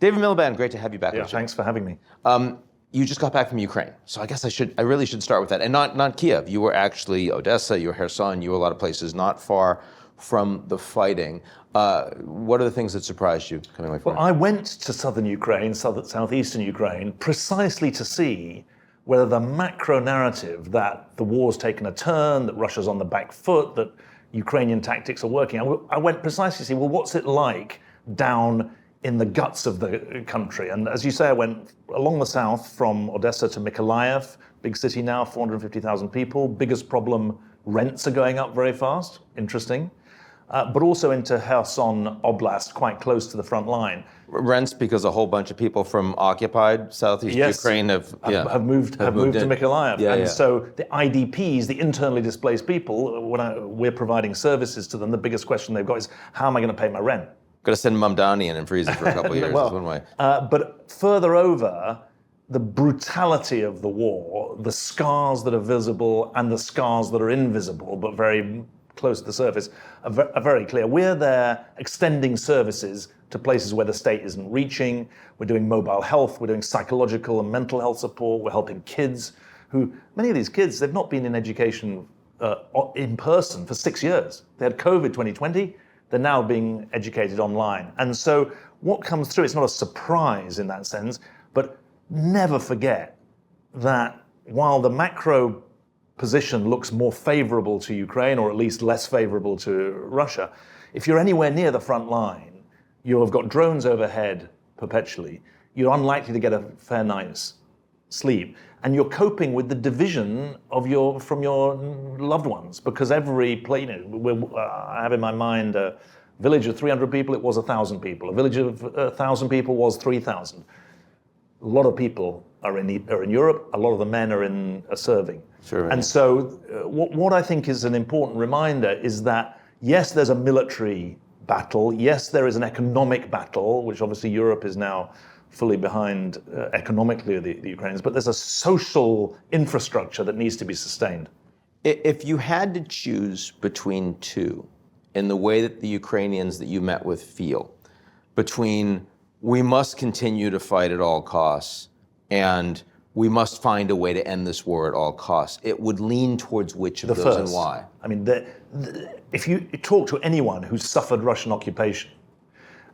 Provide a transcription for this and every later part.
David Miliband, great to have you back. Yeah, thanks for having me. You just got back from Ukraine, so I guess I really should start with that. And not Kiev. You were actually Odessa, you were Kherson, you were a lot of places not far from the fighting. What are the things that surprised you coming away from Well, I went to southern Ukraine, southeastern Ukraine, precisely to see whether the macro narrative that the war's taken a turn, that Russia's on the back foot, that Ukrainian tactics are working. I went precisely to see, well, what's it like down in the guts of the country? And as you say, I went along the south from Odessa to Mykolaiv, big city now, 450,000 people. Biggest problem, rents are going up very fast, interesting. But also into Kherson Oblast, quite close to the front line. Rents because a whole bunch of people from occupied southeast Ukraine have moved to Mykolaiv. So the IDPs, the internally displaced people, when we're providing services to them, the biggest question they've got is, how am I going to pay my rent? Got to send Mum Downey in and freeze it for a couple of years, is one way. But further over, the brutality of the war, the scars that are visible and the scars that are invisible, but very close to the surface, are very clear. We're there extending services to places where the state isn't reaching. We're doing mobile health, we're doing psychological and mental health support, we're helping kids who, many of these kids, they've not been in education in person for 6 years. They had COVID 2020, they're now being educated online. And so what comes through, it's not a surprise in that sense, but never forget that while the macro position looks more favorable to Ukraine, or at least less favorable to Russia, if you're anywhere near the front line, you have got drones overhead perpetually, you're unlikely to get a fair night's sleep, and you're coping with the division of from your loved ones, because every place, I have in my mind a village of 300 people, it was 1,000 people. A village of 1,000 people was 3,000. A lot of people are in Europe, a lot of the men are serving. Sure, and so what I think is an important reminder is that, yes, there's a military battle, yes, there is an economic battle, which obviously Europe is now fully behind economically the Ukrainians, but there's a social infrastructure that needs to be sustained. If you had to choose between two, in the way that the Ukrainians that you met with feel, between we must continue to fight at all costs and we must find a way to end this war at all costs, it would lean towards which of those and why? I mean, if you talk to anyone who's suffered Russian occupation,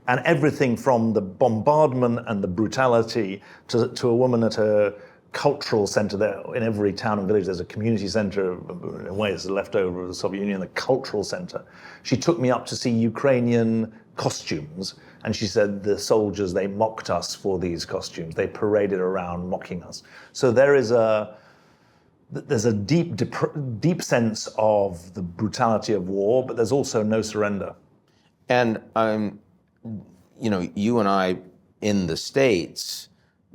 and everything from the bombardment and the brutality to a woman at a cultural center there, in every town and village there's a community center, in a way it's a leftover of the Soviet Union, the cultural center. She took me up to see Ukrainian costumes, and she said the soldiers, they mocked us for these costumes. They paraded around mocking us. So there's a deep sense of the brutality of war, but there's also no surrender. And you and I in the States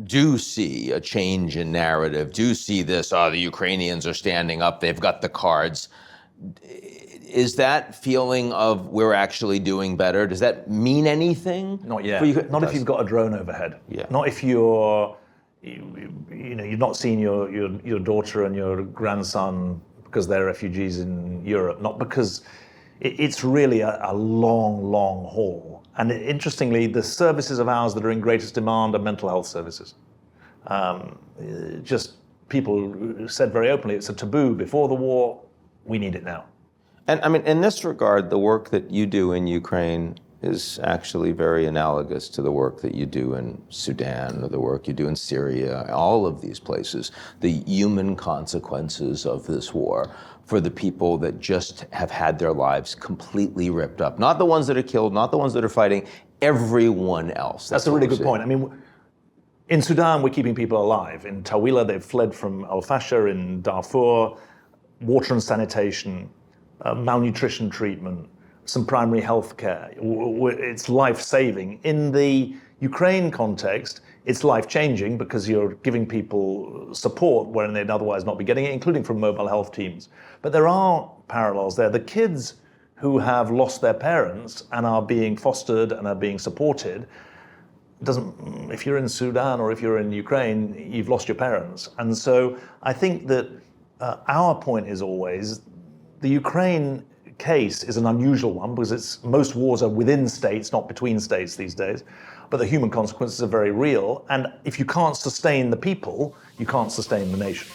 do see a change in narrative, do see this, the Ukrainians are standing up, they've got the cards. Is that feeling of we're actually doing better, does that mean anything? Not yet. Not if you've got a drone overhead. Yeah. Not if you've not seen your daughter and your grandson because they're refugees in Europe. Not because it's really a long, long haul. And interestingly, the services of ours that are in greatest demand are mental health services. Just people said very openly, it's a taboo before the war, we need it now. And I mean, in this regard, the work that you do in Ukraine is actually very analogous to the work that you do in Sudan, or the work you do in Syria, all of these places, the human consequences of this war for the people that just have had their lives completely ripped up. Not the ones that are killed, not the ones that are fighting, everyone else. That's a really good point. I mean, in Sudan, we're keeping people alive. In Tawila, they've fled from Al-Fasher. In Darfur, water and sanitation, malnutrition treatment, some primary health care. It's life-saving. In the Ukraine context, it's life-changing because you're giving people support when they'd otherwise not be getting it, including from mobile health teams. But there are parallels there. The kids who have lost their parents and are being fostered and are being supported, if you're in Sudan or if you're in Ukraine, you've lost your parents. And so I think that our point is always the Ukraine case is an unusual one because most wars are within states, not between states these days. but the human consequences are very real. And if you can't sustain the people, you can't sustain the nation.